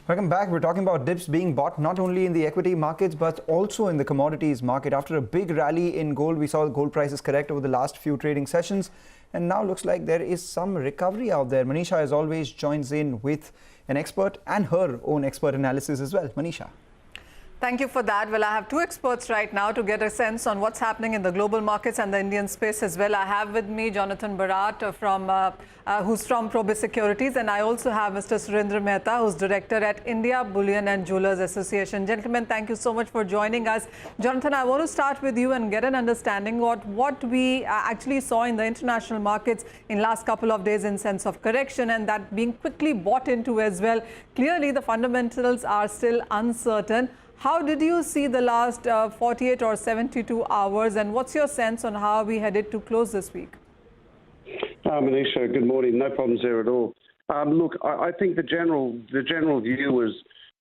Welcome back. We're talking about dips being bought not only in the equity markets but also in the commodities market. After a big rally in gold, we saw gold prices correct over the last few trading sessions, and now looks like there is some recovery out there. Manisha, as always, joins in with an expert and her own expert analysis as well. Manisha. Thank you for that. Well, I have two experts right now to get a sense on what's happening in the global markets and the Indian space as well. I have with me Jonathan Bharat who's from Probus Securities, and I also have Mr. Surendra Mehta, who's director at India Bullion and Jewelers Association. Gentlemen, thank you so much for joining us. Jonathan, I want to start with you and get an understanding what we actually saw in the international markets in last couple of days in sense of correction, and that being quickly bought into as well. Clearly, the fundamentals are still uncertain. How did you see the last 48 or 72 hours, and what's your sense on how we headed to close this week? Manisha, good morning. No problems there at all. Look, I think the general view was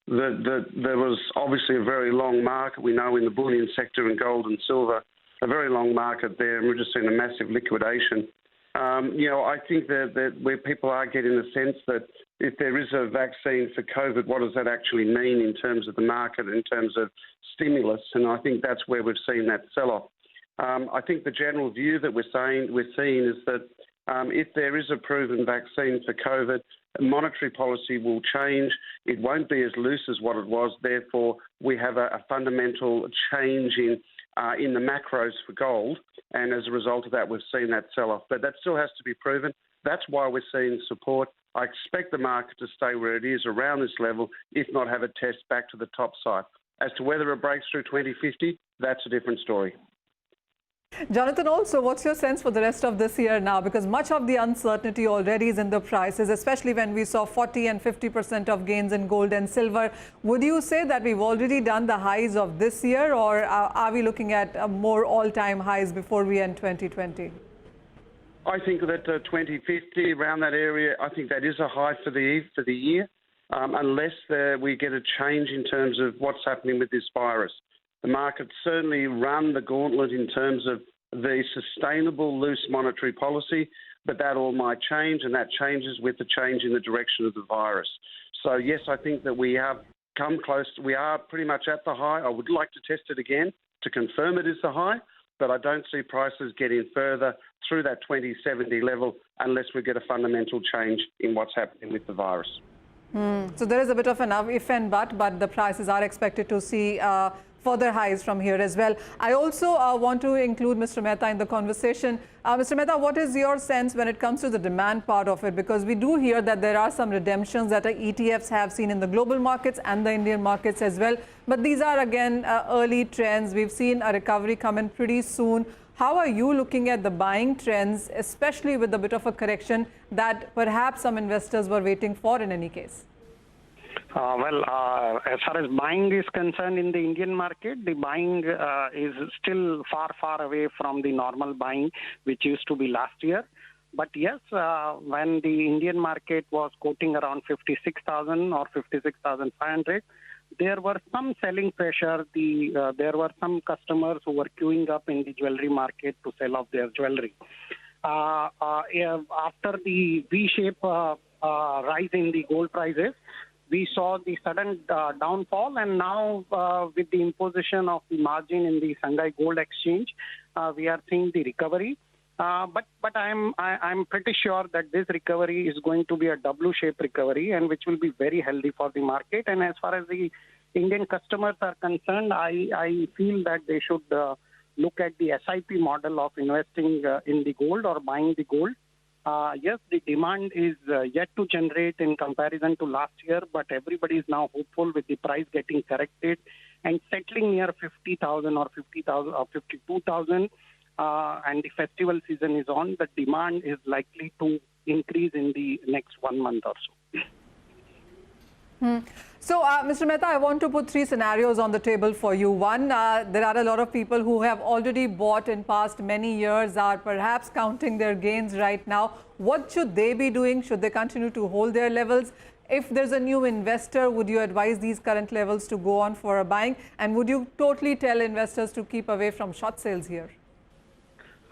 that there was obviously a very long market. We know in the bullion sector in gold and silver, a very long market there, and we're just seeing a massive liquidation. I think that where people are getting the sense that if there is a vaccine for COVID, what does that actually mean in terms of the market, in terms of stimulus? And I think that's where we've seen that sell-off. I think the general view that we're seeing is that if there is a proven vaccine for COVID, monetary policy will change. It won't be as loose as what it was. Therefore, we have a fundamental change in the macros for gold, and as a result of that, we've seen that sell-off. But that still has to be proven. That's why we're seeing support. I expect the market to stay where it is around this level, if not have a test back to the top side. As to whether it breaks through 2050, that's a different story. Jonathan, also, what's your sense for the rest of this year now? Because much of the uncertainty already is in the prices, especially when we saw 40 and 50% of gains in gold and silver. Would you say that we've already done the highs of this year, or are we looking at more all-time highs before we end 2020? I think that 2050, around that area, I think that is a high for the year, unless we get a change in terms of what's happening with this virus. The market certainly run the gauntlet in terms of the sustainable loose monetary policy, but that all might change, and that changes with the change in the direction of the virus. So, yes, I think that we have come close. We are pretty much at the high. I would like to test it again to confirm it is the high, but I don't see prices getting further through that 2070 level unless we get a fundamental change in what's happening with the virus. So there is a bit of an if and but the prices are expected to see further highs from here as well. I also want to include Mr. Mehta in the conversation. Mr. Mehta, what is your sense when it comes to the demand part of it? Because we do hear that there are some redemptions that ETFs have seen in the global markets and the Indian markets as well. But these are, again, early trends. We've seen a recovery come in pretty soon. How are you looking at the buying trends, especially with a bit of a correction that perhaps some investors were waiting for in any case? As far as buying is concerned in the Indian market, the buying is still far away from the normal buying, which used to be last year. But yes, when the Indian market was quoting around 56,000 or 56,500, there were some selling pressure. There were some customers who were queuing up in the jewelry market to sell off their jewelry. After the V-shape rise in the gold prices, we saw the sudden downfall, and now with the imposition of the margin in the Shanghai Gold Exchange, we are seeing the recovery. But I'm pretty sure that this recovery is going to be a W-shaped recovery, and which will be very healthy for the market. And as far as the Indian customers are concerned, I feel that they should look at the SIP model of investing in the gold or buying the gold. Yes, the demand is yet to generate in comparison to last year, but everybody is now hopeful with the price getting corrected and settling near 50,000 or 50,000 or 52,000. And the festival season is on. The demand is likely to increase in the next 1 month or so. So, Mr. Mehta, I want to put three scenarios on the table for you. One, there are a lot of people who have already bought in past many years, are perhaps counting their gains right now. What should they be doing? Should they continue to hold their levels? If there's a new investor, would you advise these current levels to go on for a buying? And would you totally tell investors to keep away from short sales here?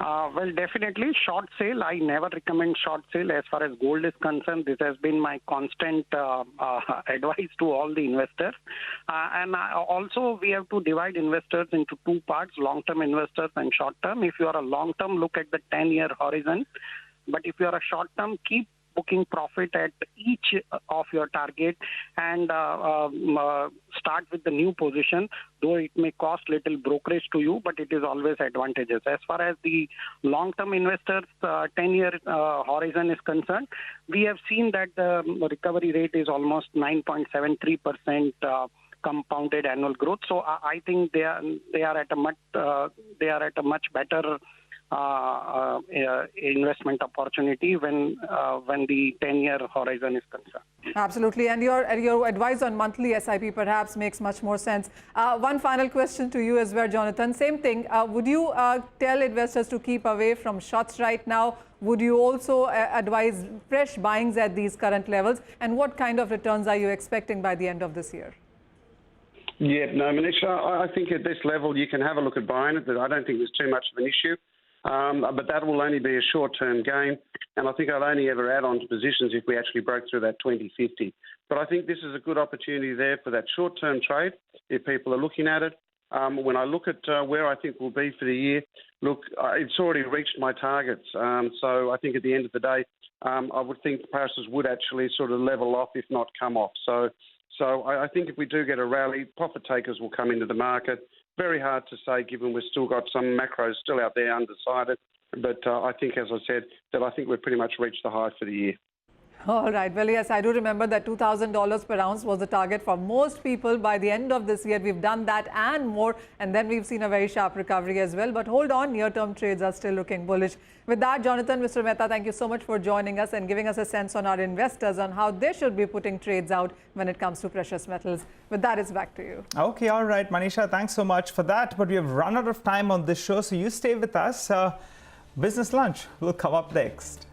Well, definitely short sale. I never recommend short sale as far as gold is concerned. This has been my constant advice to all the investors. Also, we have to divide investors into two parts, long-term investors and short-term. If you are a long-term, look at the 10-year horizon. But if you are a short-term, keep booking profit at each of your target and start with the new position, though it may cost little brokerage to you, but it is always advantageous. As far as the long-term investors 10-year horizon is concerned, we have seen that the recovery rate is almost 9.73% compounded annual growth. So I think they are at a much better investment opportunity when the 10-year horizon is concerned. Absolutely, and your advice on monthly SIP perhaps makes much more sense. One final question to you as well, Jonathan. Same thing. Would you tell investors to keep away from shorts right now? Would you also advise fresh buyings at these current levels? And what kind of returns are you expecting by the end of this year? Yeah, no, Manisha, I think at this level you can have a look at buying it. I don't think there's too much of an issue. But that will only be a short-term gain, and I think I'd only ever add on to positions if we actually broke through that 2050. But I think this is a good opportunity there for that short-term trade if people are looking at it. When I look at where I think we'll be for the year, look, it's already reached my targets. So I think at the end of the day, I would think prices would actually sort of level off, if not come off. So I think if we do get a rally, profit takers will come into the market. Very hard to say, given we've still got some macros still out there undecided. But I think, as I said, that I think we've pretty much reached the high for the year. All right. Well, yes, I do remember that $2,000 per ounce was the target for most people by the end of this year. We've done that and more, and then we've seen a very sharp recovery as well. But hold on, near-term trades are still looking bullish. With that, Jonathan, Mr. Mehta, thank you so much for joining us and giving us a sense on our investors on how they should be putting trades out when it comes to precious metals. With that, it's back to you. Okay, all right, Manisha, thanks so much for that. But we have run out of time on this show, so you stay with us. Business Lunch will come up next.